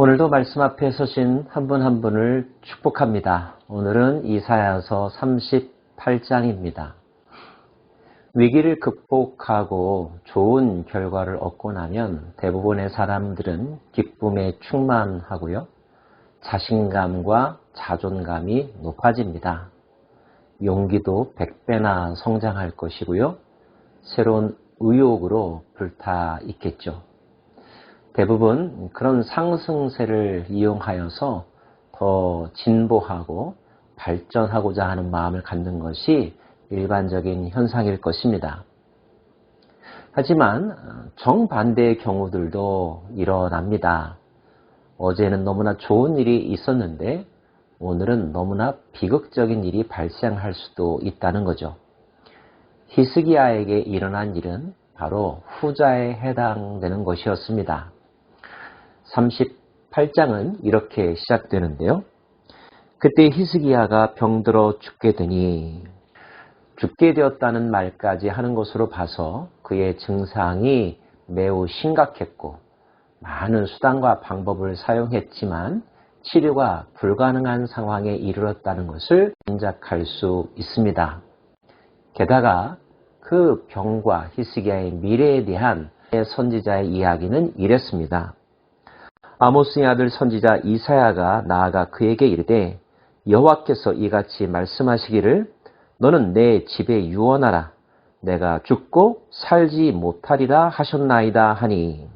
오늘도 말씀 앞에 서신 한 분 한 분을 축복합니다. 오늘은 이사야서 38장입니다. 위기를 극복하고 좋은 결과를 얻고 나면 대부분의 사람들은 기쁨에 충만하고요. 자신감과 자존감이 높아집니다. 용기도 100배나 성장할 것이고요. 새로운 의욕으로 불타 있겠죠. 대부분 그런 상승세를 이용하여서 더 진보하고 발전하고자 하는 마음을 갖는 것이 일반적인 현상일 것입니다. 하지만 정반대의 경우들도 일어납니다. 어제는 너무나 좋은 일이 있었는데 오늘은 너무나 비극적인 일이 발생할 수도 있다는 거죠. 히스기야에게 일어난 일은 바로 후자에 해당되는 것이었습니다. 38장은 이렇게 시작되는데요. 그때 히스기야가 병들어 죽게 되니, 죽게 되었다는 말까지 하는 것으로 봐서 그의 증상이 매우 심각했고 많은 수단과 방법을 사용했지만 치료가 불가능한 상황에 이르렀다는 것을 짐작할 수 있습니다. 게다가 그 병과 히스기야의 미래에 대한 선지자의 이야기는 이랬습니다. 아모스의 아들 선지자 이사야가 나아가 그에게 이르되 여호와께서 이같이 말씀하시기를 너는 내 집에 유언하라. 내가 죽고 살지 못하리라 하셨나이다 하니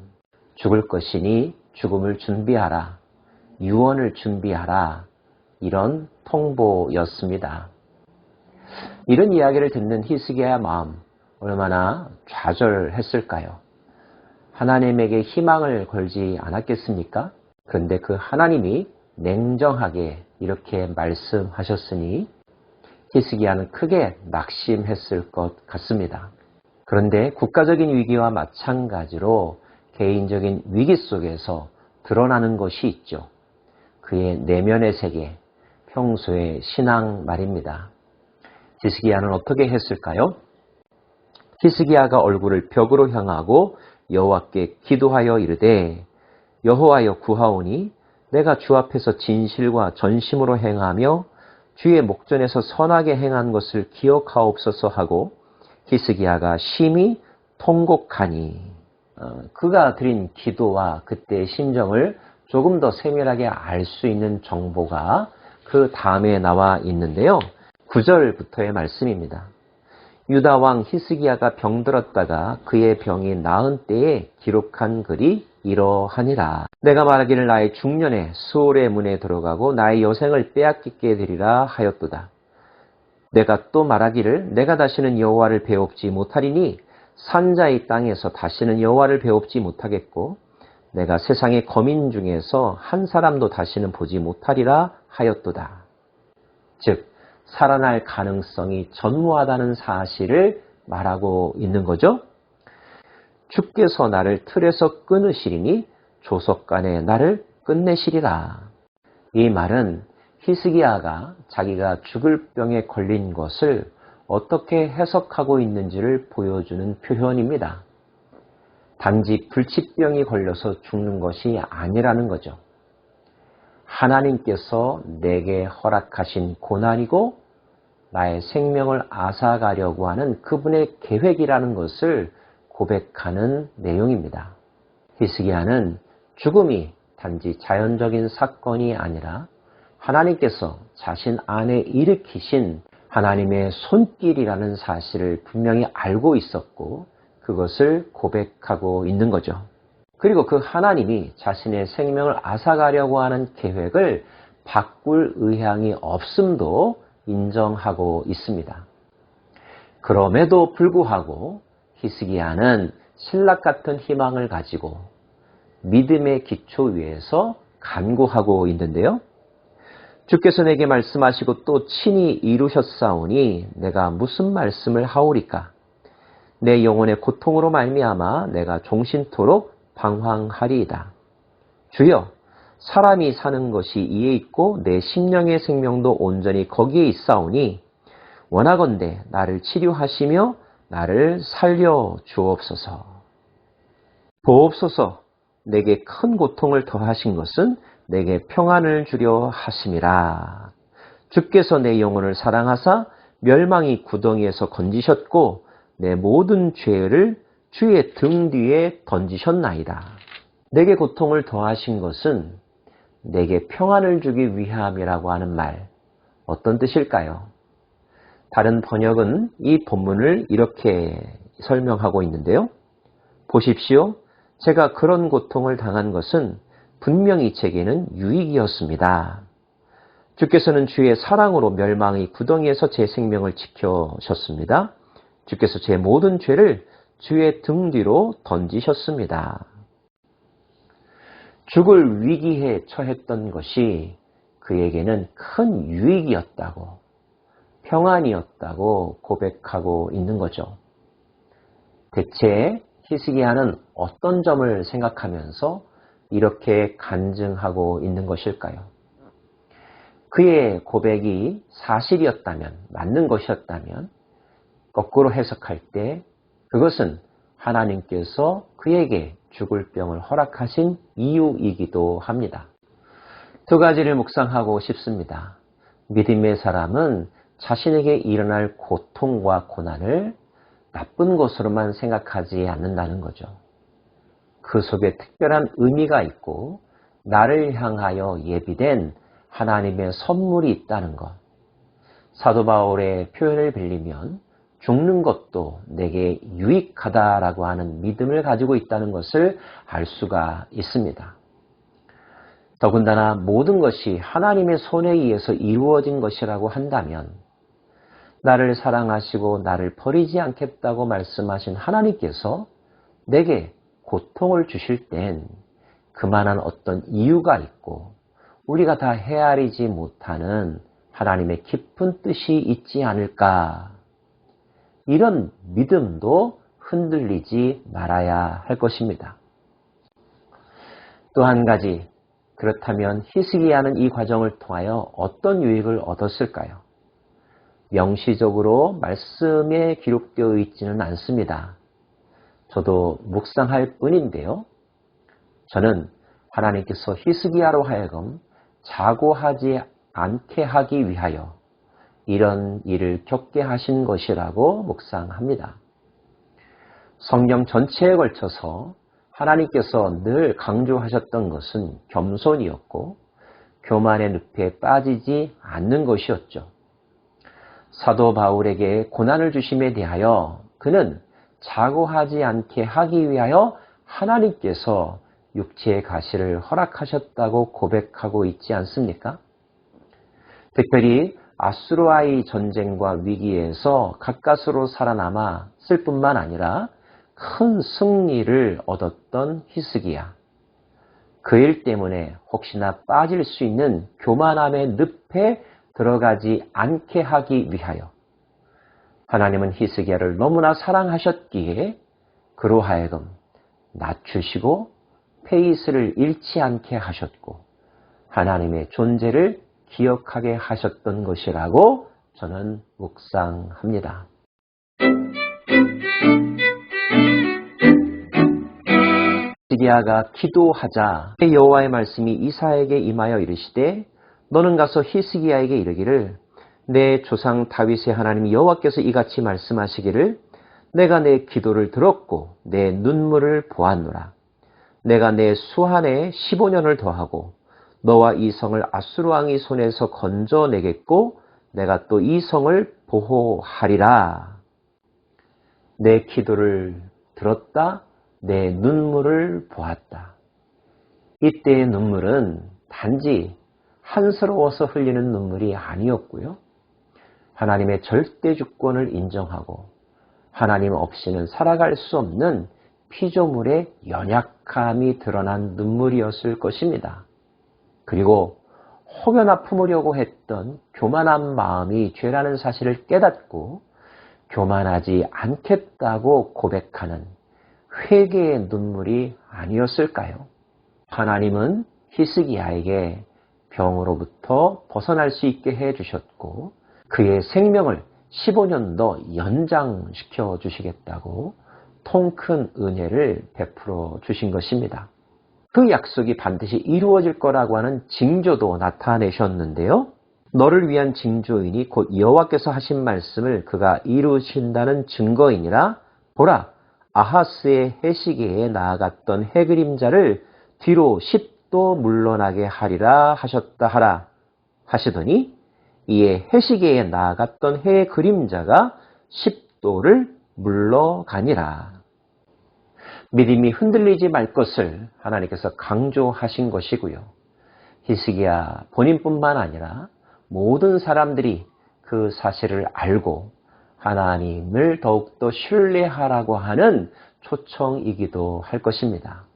죽을 것이니 죽음을 준비하라. 유언을 준비하라. 이런 통보였습니다. 이런 이야기를 듣는 히스기야의 마음 얼마나 좌절했을까요? 하나님에게 희망을 걸지 않았겠습니까? 그런데 그 하나님이 냉정하게 이렇게 말씀하셨으니 히스기야는 크게 낙심했을 것 같습니다. 그런데 국가적인 위기와 마찬가지로 개인적인 위기 속에서 드러나는 것이 있죠. 그의 내면의 세계, 평소의 신앙 말입니다. 히스기야는 어떻게 했을까요? 히스기야가 얼굴을 벽으로 향하고 여호와께 기도하여 이르되 여호와여 구하오니 내가 주 앞에서 진실과 전심으로 행하며 주의 목전에서 선하게 행한 것을 기억하옵소서 하고 히스기야가 심히 통곡하니 그가 드린 기도와 그때의 심정을 조금 더 세밀하게 알 수 있는 정보가 그 다음에 나와 있는데요. 9절부터의 말씀입니다. 유다 왕 히스기야가 병들었다가 그의 병이 나은 때에 기록한 글이 이러하니라. 내가 말하기를 나의 중년에 수올의 문에 들어가고 나의 여생을 빼앗기게 되리라 하였도다. 내가 또 말하기를 내가 다시는 여호와를 배웁지 못하리니 산자의 땅에서 다시는 여호와를 배웁지 못하겠고 내가 세상의 거민 중에서 한 사람도 다시는 보지 못하리라 하였도다. 즉 살아날 가능성이 전무하다는 사실을 말하고 있는 거죠. 주께서 나를 틀에서 끊으시리니 조석간에 나를 끝내시리라. 이 말은 히스기야가 자기가 죽을 병에 걸린 것을 어떻게 해석하고 있는지를 보여주는 표현입니다. 단지 불치병이 걸려서 죽는 것이 아니라는 거죠. 하나님께서 내게 허락하신 고난이고 나의 생명을 앗아가려고 하는 그분의 계획이라는 것을 고백하는 내용입니다. 히스기야는 죽음이 단지 자연적인 사건이 아니라 하나님께서 자신 안에 일으키신 하나님의 손길이라는 사실을 분명히 알고 있었고 그것을 고백하고 있는 거죠. 그리고 그 하나님이 자신의 생명을 앗아가려고 하는 계획을 바꿀 의향이 없음도 인정하고 있습니다. 그럼에도 불구하고 히스기야는 신락 같은 희망을 가지고 믿음의 기초 위에서 간구하고 있는데요. 주께서 내게 말씀하시고 또 친히 이루셨사오니 내가 무슨 말씀을 하오리까? 내 영혼의 고통으로 말미암아 내가 종신토록 방황하리이다. 주여, 사람이 사는 것이 이에 있고 내 심령의 생명도 온전히 거기에 있사오니 원하건대 나를 치료하시며 나를 살려 주옵소서. 보옵소서. 내게 큰 고통을 더하신 것은 내게 평안을 주려 하심이라. 주께서 내 영혼을 사랑하사 멸망의 구덩이에서 건지셨고 내 모든 죄를 주의 등 뒤에 던지셨나이다. 내게 고통을 더하신 것은 내게 평안을 주기 위함이라고 하는 말, 어떤 뜻일까요? 다른 번역은 이 본문을 이렇게 설명하고 있는데요. 보십시오. 제가 그런 고통을 당한 것은 분명히 제게는 유익이었습니다. 주께서는 주의 사랑으로 멸망의 구덩이에서 제 생명을 지켜셨습니다. 주께서 제 모든 죄를 주의 등 뒤로 던지셨습니다. 죽을 위기에 처했던 것이 그에게는 큰 유익이었다고, 평안이었다고 고백하고 있는 거죠. 대체 히스기야는 어떤 점을 생각하면서 이렇게 간증하고 있는 것일까요? 그의 고백이 사실이었다면, 맞는 것이었다면 거꾸로 해석할 때 그것은 하나님께서 그에게 죽을 병을 허락하신 이유이기도 합니다. 두 가지를 묵상하고 싶습니다. 믿음의 사람은 자신에게 일어날 고통과 고난을 나쁜 것으로만 생각하지 않는다는 거죠. 그 속에 특별한 의미가 있고 나를 향하여 예비된 하나님의 선물이 있다는 것. 사도 바울의 표현을 빌리면 죽는 것도 내게 유익하다라고 하는 믿음을 가지고 있다는 것을 알 수가 있습니다. 더군다나 모든 것이 하나님의 손에 의해서 이루어진 것이라고 한다면 나를 사랑하시고 나를 버리지 않겠다고 말씀하신 하나님께서 내게 고통을 주실 땐 그만한 어떤 이유가 있고 우리가 다 헤아리지 못하는 하나님의 깊은 뜻이 있지 않을까. 이런 믿음도 흔들리지 말아야 할 것입니다. 또 한 가지, 그렇다면 히스기야는 이 과정을 통하여 어떤 유익을 얻었을까요? 명시적으로 말씀에 기록되어 있지는 않습니다. 저도 묵상할 뿐인데요. 저는 하나님께서 히스기야로 하여금 자고하지 않게 하기 위하여 이런 일을 겪게 하신 것이라고 묵상합니다. 성경 전체에 걸쳐서 하나님께서 늘 강조하셨던 것은 겸손이었고 교만의 늪에 빠지지 않는 것이었죠. 사도 바울에게 고난을 주심에 대하여 그는 자고하지 않게 하기 위하여 하나님께서 육체의 가시를 허락하셨다고 고백하고 있지 않습니까? 특별히 아수르와의 전쟁과 위기에서 가까스로 살아남았을 뿐만 아니라 큰 승리를 얻었던 히스기야. 그 일 때문에 혹시나 빠질 수 있는 교만함의 늪에 들어가지 않게 하기 위하여 하나님은 히스기야를 너무나 사랑하셨기에 그로 하여금 낮추시고 페이스를 잃지 않게 하셨고 하나님의 존재를 기억하게 하셨던 것이라고 저는 묵상합니다. 히스기야가 기도하자 여호와의 말씀이 이사야에게 임하여 이르시되 너는 가서 히스기야에게 이르기를 내 조상 다윗의 하나님 여호와께서 이같이 말씀하시기를 내가 내 기도를 들었고 내 눈물을 보았노라. 내가 내 수한에 15년을 더하고 너와 이 성을 아수르 왕의 손에서 건져내겠고 내가 또 이 성을 보호하리라. 내 기도를 들었다. 내 눈물을 보았다. 이때의 눈물은 단지 한스러워서 흘리는 눈물이 아니었고요. 하나님의 절대 주권을 인정하고 하나님 없이는 살아갈 수 없는 피조물의 연약함이 드러난 눈물이었을 것입니다. 그리고 혹여나 품으려고 했던 교만한 마음이 죄라는 사실을 깨닫고 교만하지 않겠다고 고백하는 회개의 눈물이 아니었을까요? 하나님은 히스기야에게 병으로부터 벗어날 수 있게 해주셨고 그의 생명을 15년 더 연장시켜 주시겠다고 통 큰 은혜를 베풀어 주신 것입니다. 그 약속이 반드시 이루어질 거라고 하는 징조도 나타내셨는데요. 너를 위한 징조이니 곧 여호와께서 하신 말씀을 그가 이루신다는 증거이니라. 보라, 아하스의 해시계에 나아갔던 해 그림자를 뒤로 10도 물러나게 하리라 하셨다 하라 하시더니 이에 해시계에 나아갔던 해의 그림자가 10도를 물러가니라. 믿음이 흔들리지 말 것을 하나님께서 강조하신 것이고요. 히스기야 본인뿐만 아니라 모든 사람들이 그 사실을 알고 하나님을 더욱더 신뢰하라고 하는 초청이기도 할 것입니다.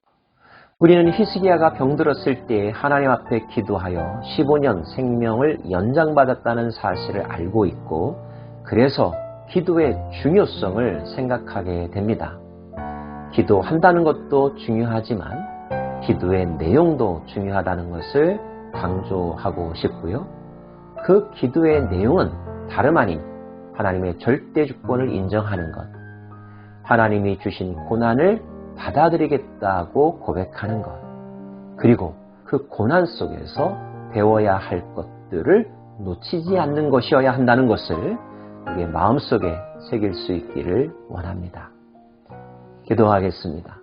우리는 히스기야가 병들었을 때 하나님 앞에 기도하여 15년 생명을 연장받았다는 사실을 알고 있고 그래서 기도의 중요성을 생각하게 됩니다. 기도한다는 것도 중요하지만 기도의 내용도 중요하다는 것을 강조하고 싶고요. 그 기도의 내용은 다름 아닌 하나님의 절대 주권을 인정하는 것, 하나님이 주신 고난을 받아들이겠다고 고백하는 것, 그리고 그 고난 속에서 배워야 할 것들을 놓치지 않는 것이어야 한다는 것을 우리의 마음속에 새길 수 있기를 원합니다. 기도하겠습니다.